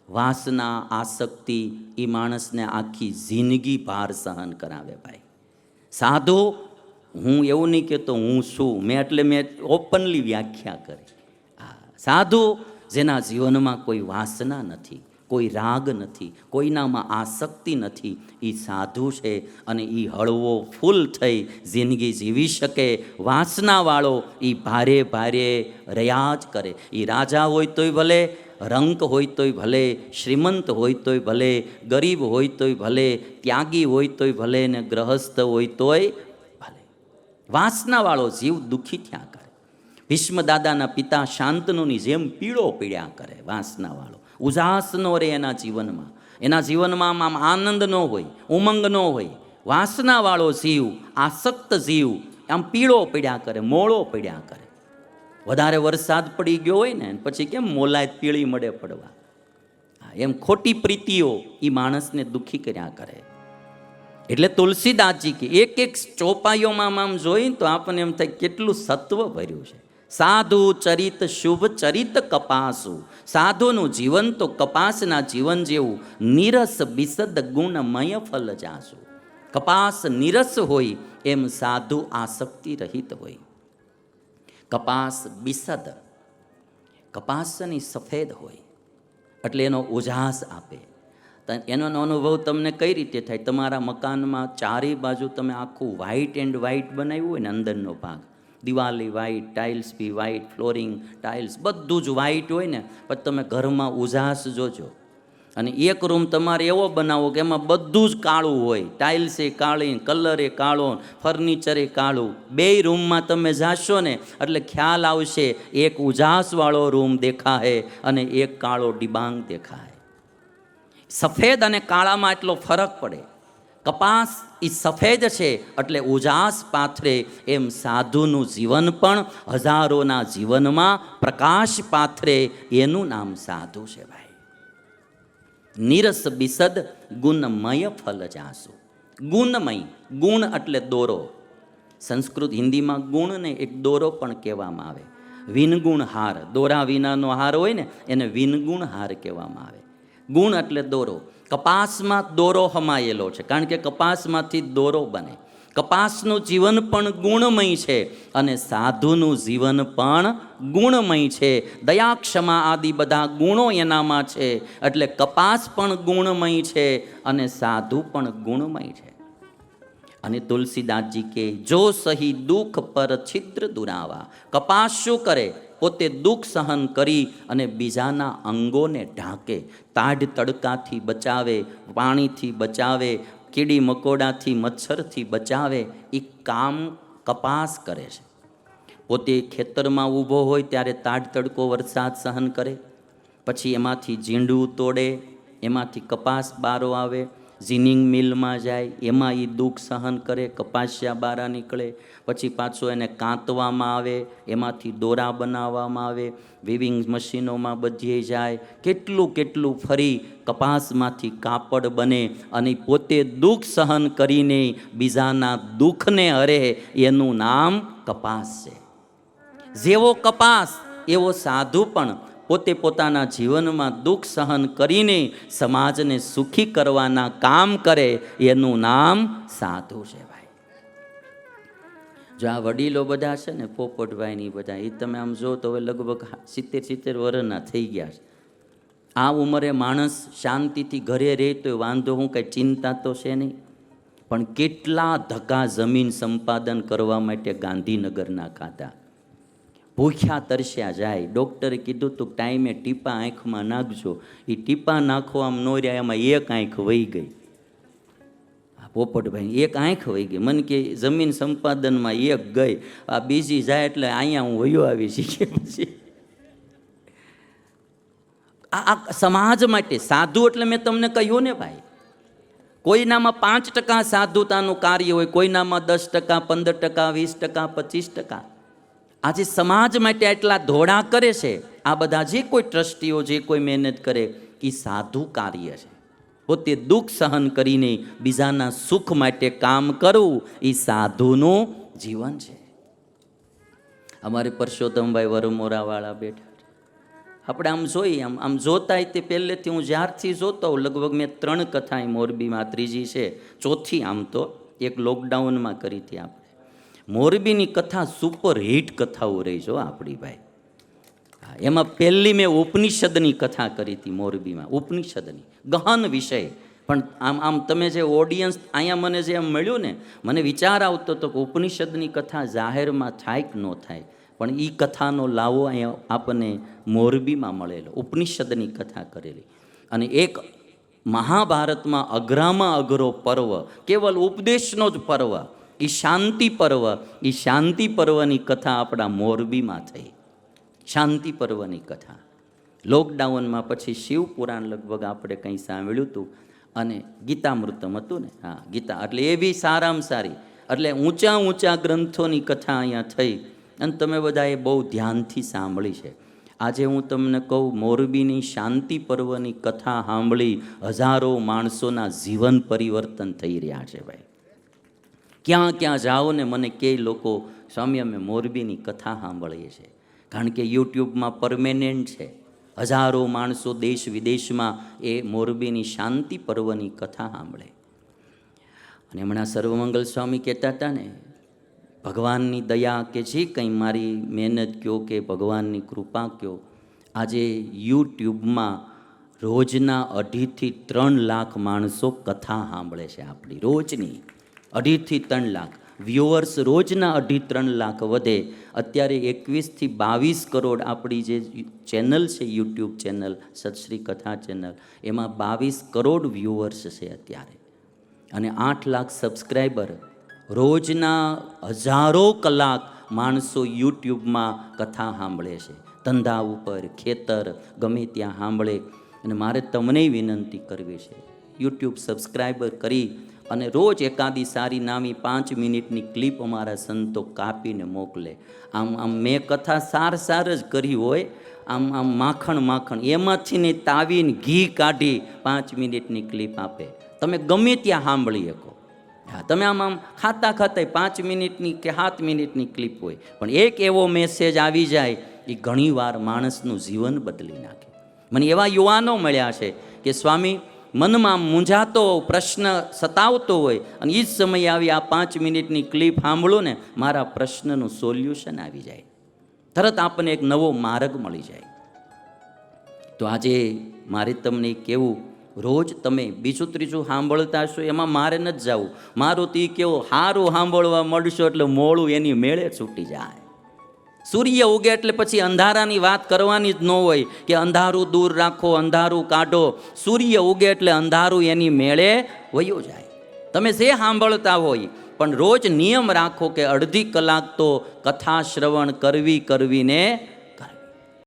વાસના, આસક્તિ એ માણસને આખી જિંદગી ભાર સહન કરાવે ભાઈ. સાધુ, હું એવું નહીં કહેતો હું છું, મેં ઓપનલી વ્યાખ્યા કરી. સાધુ જેના જીવનમાં કોઈ વાસના નથી, કોઈ રાગ નથી, કોઈનામાં આસક્તિ નથી, એ સાધુ છે. અને એ હળવો ફૂલ થઈ જિંદગી જીવી શકે. વાસનાવાળો એ ભારે ભારે રહ્યા જ કરે. એ રાજા હોય તોય ભલે, રંક હોય તોય ભલે, શ્રીમંત હોય તોય ભલે, ગરીબ હોય તોય ભલે, ત્યાગી હોય તોય ભલે, ને ગ્રહસ્થ હોય તોય ભલે, વાસનાવાળો જીવ દુઃખી થયા કરે. ભીષ્મ દાદાના પિતા શાંતનુની જેમ પીળો પીડ્યા કરે વાસનાવાળો. ઉજાસ ન રહે એના જીવનમાં. એના જીવનમાં આમ આનંદ ન હોય, ઉમંગ ન હોય. વાસનાવાળો જીવ, આસક્ત જીવ આમ પીળો પીડ્યા કરે, મોળો પીડ્યા કરે. વધારે વરસાદ પડી ગયો હોય ને પછી કેમ મોલાય પીળી મળે પડવા, એમ ખોટી પ્રીતિઓ એ માણસને દુઃખી કર્યા કરે. એટલે તુલસીદાસજી કે એક એક ચોપાઈઓમાં આમ જોઈએ તો આપણને એમ થાય કેટલું સત્વ ભર્યું છે. સાધુ ચરિત શુભ ચરિત કપાસુ. સાધુનું જીવન તો કપાસના જીવન જેવું નિરસ બિસદ ગુણમય ફલ જાસુ. કપાસ નિરસ હોય એમ સાધુ આસક્તિ રહિત હોય. કપાસ બિસદ, કપાસની સફેદ હોય એટલે એનો ઉજાસ આપે. એનો અનુભવ તમને કઈ રીતે થાય? તમારા મકાનમાં ચારે બાજુ તમે આખું વ્હાઇટ એન્ડ વ્હાઇટ બનાવ્યું હોય ને, અંદરનો ભાગ દિવાલી વ્હાઇટ, ટાઇલ્સ બી વ્હાઇટ, ફ્લોરિંગ ટાઇલ્સ બધું જ વ્હાઇટ હોય ને, પછી તમે ઘરમાં ઉજાસ જોજો. અને એક રૂમ તમારે એવો બનાવો કે એમાં બધું જ કાળું હોય, ટાઇલ્સ એ કાળી, કલર એ કાળો, ફર્નિચર એ કાળું. બે રૂમમાં તમે જાશો ને એટલે ખ્યાલ આવશે એક ઉજાસવાળો રૂમ દેખાય અને એક કાળો ડિબાંગ દેખાય. સફેદ અને કાળામાં એટલો ફરક પડે. કપાસ એ સફેદ છે એટલે ઉજાસ પાથરે, એમ સાધુનું જીવન પણ હજારોના જીવનમાં પ્રકાશ પાથરે. એનું નામ સાધુ છે ભાઈ. નિરસ બિસદ ગુણમય ફલ જાસુ. ગુણમય, ગુણ એટલે દોરો. સંસ્કૃત હિન્દીમાં ગુણને એક દોરો પણ કહેવામાં આવે. વિનગુણ હાર, દોરા વિનાનો હાર હોય ને એને વિનગુણ હાર કહેવામાં આવે. ગુણ એટલે દોરો. કપાસમાં દોરો હમાયેલો છે, કારણ કે કપાસમાંથી દોરો બને. કપાસનું જીવન પણ ગુણમય છે અને સાધુનું જીવન પણ ગુણમય છે. દયા, ક્ષમા આદિ બધા ગુણો એનામાં છે. એટલે કપાસ પણ ગુણમય છે અને સાધુ પણ ગુણમય છે. અને તુલસીદાસજી કે જો સહી દુઃખ પર છિદ્ર દુરાવા. કપાસ શું કરે? પોતે દુઃખ સહન કરી અને બીજાના અંગોને ઢાંકે. તાઢ તડકાથી બચાવે, પાણીથી બચાવે, કીડી મકોડાથી, મચ્છરથી બચાવે. એ કામ કપાસ કરે છે. પોતે ખેતરમાં ઊભો હોય ત્યારે તાઢ તડકો, વરસાદ સહન કરે. પછી એમાંથી ઝીંડું તોડે, એમાંથી કપાસ બારો આવે. ઝીનિંગ મિલમાં જાય, એમાં એ દુઃખ સહન કરે, કપાસિયા બારા નીકળે. પછી પાછો એને કાંતવામાં આવે, એમાંથી દોરા બનાવવામાં આવે. વિવિંગ મશીનોમાં બધીએ જાય, કેટલું કેટલું ફરી કપાસમાંથી કાપડ બને. અને પોતે દુઃખ સહન કરીને બીજાના દુઃખને હરે. એનું નામ કપાસ છે. જેવો કપાસ એવો સાધુ પણ પોતે પોતાના જીવનમાં દુઃખ સહન કરીને સમાજને સુખી કરવાના કામ કરે. એનું નામ સાધુ છે ભાઈ. જો આ વડીલો બધા છે ને, પોપટભાઈ ની બધા, એ તમે આમ જો તો હવે લગભગ 70 વર્ષના થઈ ગયા છે. આ ઉંમરે માણસ શાંતિથી ઘરે રહે તો વાંધો, હું કંઈ ચિંતા તો છે નહીં. પણ કેટલા ધક્કા જમીન સંપાદન કરવા માટે ગાંધીનગરના ખાધા. ભૂખ્યા તરસ્યા જાય. ડૉક્ટરે કીધું તું ટાઈમે ટીપા આંખમાં નાખજો. એ ટીપા નાખવામાં ન રહ્યા, એમાં એક આંખ વહી ગઈ. પોપટભાઈ એક આંખ વહી ગઈ. મને કે જમીન સંપાદનમાં એક ગઈ, આ બીજી જાય એટલે અહીંયા હું વયો આવી શીખે. પછી આ સમાજ માટે સાધુ એટલે મેં તમને કહ્યું ને ભાઈ, કોઈનામાં 5% સાધુતાનું કાર્ય હોય, કોઈનામાં 10%, 15%, 20%, 25%. આજે સમાજ માટે આટલા ધોળા કરે છે. આ બધા જે કોઈ ટ્રસ્ટીઓ, જે કોઈ મહેનત કરે, એ સાધુ કાર્ય છે. પોતે દુઃખ સહન કરીને બીજાના સુખ માટે કામ કરવું એ સાધુનું જીવન છે. અમારે પરસોત્તમભાઈ વરમોરાવાળા બેઠા, આપણે આમ જોઈએ, આમ જોતાય તે પહેલેથી હું જ્યારથી જોતો હોઉં, લગભગ મેં 3 કથા અહીં મોરબીમાં, ત્રીજી છે, ચોથી આમ તો એક લોકડાઉનમાં કરી હતી આપણે. મોરબીની કથા સુપર હિટ કથાઓ રહી છો આપણી ભાઈ. એમાં પહેલી મેં ઉપનિષદની કથા કરી હતી મોરબીમાં, ઉપનિષદની ગહન વિષય. પણ આમ તમે જે ઓડિયન્સ અહીંયા મને જે એમ મળ્યું ને, મને વિચાર આવતો હતો કે ઉપનિષદની કથા જાહેરમાં થાય કે ન થાય, પણ એ કથાનો લાવો અહીંયા આપણને મોરબીમાં મળેલો, ઉપનિષદની કથા કરેલી. અને એક મહાભારતમાં અઘરામાં અઘરો પર્વ, કેવલ ઉપદેશનો જ પર્વ, એ શાંતિ પર્વ, એ શાંતિ પર્વની કથા આપણા મોરબીમાં થઈ. શાંતિ પર્વની કથા લોકડાઉનમાં પછી શિવપુરાણ લગભગ આપણે કંઈ સાંભળ્યું હતું, અને ગીતામૃતમ હતું ને, હા ગીતા, એટલે એ બી સારામાં સારી. એટલે ઊંચા ઊંચા ગ્રંથોની કથા અહીંયા થઈ, અને તમે બધાએ બહુ ધ્યાનથી સાંભળી છે. આજે હું તમને કહું, મોરબીની શાંતિ પર્વની કથા સાંભળી હજારો માણસોના જીવન પરિવર્તન થઈ રહ્યા છે ભાઈ. ક્યાં ક્યાં જાઓ ને મને કે લોકો, સ્વામી અમે મોરબીની કથા સાંભળીએ છીએ, કારણ કે યુટ્યુબમાં પરમેનન્ટ છે. હજારો માણસો દેશ વિદેશમાં એ મોરબીની શાંતિ પર્વની કથા સાંભળે. અને હમણાં સર્વમંગલ સ્વામી કહેતા હતા ને, ભગવાનની દયા કે જે કંઈ મારી મહેનત કયો કે ભગવાનની કૃપા કયો, આજે યુટ્યુબમાં રોજના 2.5 થી 3 લાખ માણસો કથા સાંભળે છે આપણી, રોજની 2.5 થી 3 લાખ વ્યુઅર્સ, રોજના 2.5-3 લાખ વધે. અત્યારે 21 થી 22 કરોડ આપણી જે ચેનલ છે, યુટ્યુબ ચેનલ સતશ્રી કથા ચેનલ, એમાં 22 કરોડ વ્યુઅર્સ છે અત્યારે, અને 8 લાખ સબસ્ક્રાઈબર. રોજના હજારો કલાક માણસો યુટ્યુબમાં કથા સાંભળે છે, ધંધા ઉપર, ખેતર, ગમે ત્યાં સાંભળે. અને મારે તમને વિનંતી કરવી છે, યુટ્યુબ સબસ્ક્રાઈબર કરી અને રોજ એકાદી સારી નામી 5 મિનિટની ક્લિપ અમારા સંતો કાપીને મોકલે. આમ મેં કથા સાર જ કરી હોય, આમ માખણ એમાંથી ને તાવીને ઘી કાઢી 5 મિનિટની ક્લિપ આપે. તમે ગમે ત્યાં સાંભળી શકો. હા, તમે આમ ખાતા 5 મિનિટની કે 7 મિનિટની ક્લિપ હોય, પણ એક એવો મેસેજ આવી જાય, એ ઘણીવાર માણસનું જીવન બદલી નાખે. મને એવા યુવાનો મળ્યા છે કે સ્વામી, મનમાં મૂંઝાતો પ્રશ્ન સતાવતો હોય, અને એ જ સમયે આવી આ 5 મિનિટની ક્લિપ સાંભળો ને, મારા પ્રશ્નનું સોલ્યુશન આવી જાય, તરત આપણને એક નવો માર્ગ મળી જાય. તો આજે મારે તમને કહેવું, રોજ તમે બીજું ત્રીજું સાંભળતા હશો, એમાં મારે નથી જવું. મારું તો એ કેવું, સારું સાંભળવા મળશો એટલે મોડું એની મેળે છૂટી જાય. સૂર્ય ઉગે એટલે પછી અંધારાની વાત કરવાની જ ન હોય કે અંધારું દૂર રાખો, અંધારું કાઢો. સૂર્ય ઉગે એટલે અંધારું એની મેળે વયો જાય. તમે જે સાંભળતા હોય, પણ રોજ નિયમ રાખો કે 1/2 કલાક તો કથા શ્રવણ કરવીને